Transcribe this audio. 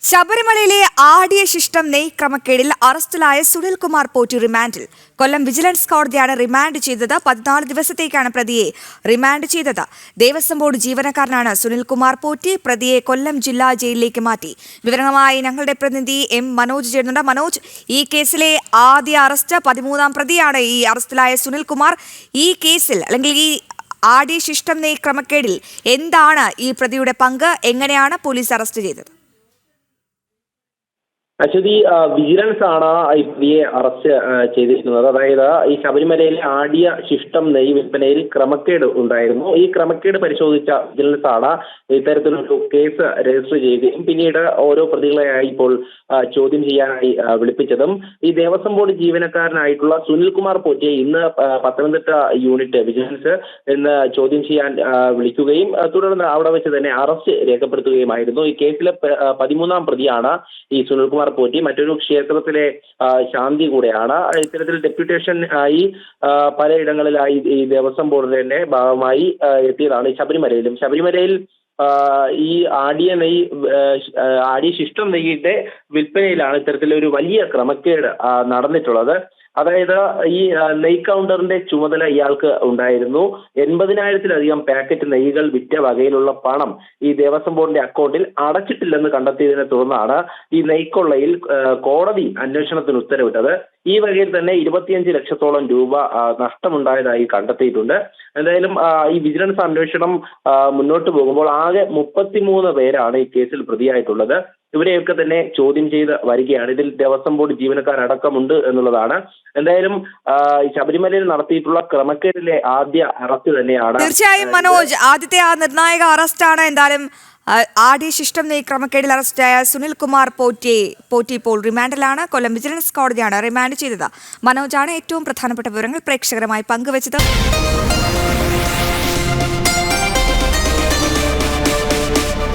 ശബരിമലയിലെ ആടിയ ശിഷ്ടം നെയ് ക്രമക്കേടിൽ അറസ്റ്റിലായ സുനിൽകുമാർ പോറ്റി റിമാൻഡിൽ. കൊല്ലം വിജിലൻസ് കോടതിയാണ് റിമാൻഡ് ചെയ്തത്. 14 ദിവസത്തേക്കാണ് പ്രതിയെ റിമാൻഡ് ചെയ്തത്. ദേവസ്വം ബോർഡ് ജീവനക്കാരനാണ് സുനിൽകുമാർ പോറ്റി. പ്രതിയെ കൊല്ലം ജില്ലാ ജയിലിലേക്ക് മാറ്റി. വിവരങ്ങളുമായി ഞങ്ങളുടെ പ്രതിനിധി എം മനോജ് ചേരുന്നുണ്ട്. മനോജ്, ഈ കേസിലെ ആദ്യ അറസ്റ്റ് 13ാം പ്രതിയാണ് ഈ അറസ്റ്റിലായ സുനിൽകുമാർ. ഈ കേസിൽ അല്ലെങ്കിൽ ഈ ആടിയ ശിഷ്ടം നെയ് ക്രമക്കേടിൽ എന്താണ് ഈ പ്രതിയുടെ പങ്ക്? എങ്ങനെയാണ് പോലീസ് അറസ്റ്റ് ചെയ്തത്? അശ്വതി, വിജിലൻസ് ആണ് ഈ പ്രതിയെ അറസ്റ്റ് ചെയ്തിരിക്കുന്നത്. അതായത് ഈ ശബരിമലയിലെ ആടിയ ശിഷ്ടം നെയ് വിൽപ്പനയിൽ ക്രമക്കേട് ഉണ്ടായിരുന്നു. ഈ ക്രമക്കേട് പരിശോധിച്ച വിജിലൻസ് ആണ് ഇത്തരത്തിലൊരു കേസ് രജിസ്റ്റർ ചെയ്യുകയും പിന്നീട് ഓരോ പ്രതികളെയായി ഇപ്പോൾ ചോദ്യം ചെയ്യാനായി വിളിപ്പിച്ചതും. ഈ ദേവസ്വം ബോർഡ് ജീവനക്കാരനായിട്ടുള്ള സുനിൽകുമാർ പോറ്റിയെ ഇന്ന് പത്തനംതിട്ട യൂണിറ്റ് വിജിലൻസ് ഇന്ന് ചോദ്യം ചെയ്യാൻ വിളിക്കുകയും തുടർന്ന് അവിടെ വെച്ച് തന്നെ അറസ്റ്റ് രേഖപ്പെടുത്തുകയുമായിരുന്നു. ഈ കേസിലെ 13ാം പ്രതിയാണ് ഈ സുനിൽകുമാർ പോറ്റി. മറ്റൊരു ക്ഷേത്രത്തിലെ ശാന്തി കൂടെയാണ്. ഇത്തരത്തിൽ ഡെപ്യൂട്ടേഷൻ ആയി പലയിടങ്ങളിലായി ഈ ദേവസ്വം ബോർഡിന്റെ ഭാഗമായി എത്തിയതാണ് ശബരിമലയിൽ ഈ ആടിയ ശിഷ്ടം നെയ്യുടെ വിൽപ്പനയിലാണ് ഇത്തരത്തിലൊരു വലിയ ക്രമക്കേട് നടന്നിട്ടുള്ളത്. അതായത് ഈ നെയ് കൗണ്ടറിന്റെ ചുമതല ഇയാൾക്ക് ഉണ്ടായിരുന്നു. 80,000-ലധികം പാക്കറ്റ് നെയ്കൾ വിറ്റ വകയിലുള്ള പണം ഈ ദേവസ്വം ബോർഡിന്റെ അക്കൗണ്ടിൽ അടച്ചിട്ടില്ലെന്ന് കണ്ടെത്തിയതിനെ തുടർന്നാണ് ഈ നെയ്ക്കൊള്ളയിൽ കോടതി അന്വേഷണത്തിന് ഉത്തരവിട്ടത്. ഈ വകയിൽ തന്നെ 25 ലക്ഷത്തോളം രൂപ നഷ്ടമുണ്ടായതായി കണ്ടെത്തിയിട്ടുണ്ട്. എന്തായാലും ഈ വിജിലൻസ് അന്വേഷണം മുന്നോട്ട് പോകുമ്പോൾ ആകെ 33 പേരാണ് ഈ കേസിൽ പ്രതിയായിട്ടുള്ളത്. ഇവരെയൊക്കെ തന്നെ ചോദ്യം ചെയ്ത് വരികയാണ്. ഇതിൽ ദേവസ്വം ബോർഡ് ജീവനക്കാരടക്കമുണ്ട് എന്നുള്ളതാണ്. എന്തായാലും ശബരിമലയിൽ നടത്തിയിട്ടുള്ള ക്രമക്കേടിലെ ആദ്യ അറസ്റ്റ് തന്നെയാണ്. തീർച്ചയായും മനോജ്, ആദ്യത്തെ ആ നിർണായക അറസ്റ്റാണ്. എന്തായാലും ആടിയ ശിഷ്ടം നെയ് ക്രമക്കേടിൽ അറസ്റ്റായ സുനിൽകുമാർ പോറ്റി ഇപ്പോൾ റിമാൻഡിലാണ്. കൊല്ലം വിജിലൻസ് കോടതിയാണ് റിമാൻഡ് ചെയ്തത്. മനോജാണ് ഏറ്റവും പ്രധാനപ്പെട്ട വിവരങ്ങൾ പ്രേക്ഷകരുമായി പങ്കുവച്ചത്.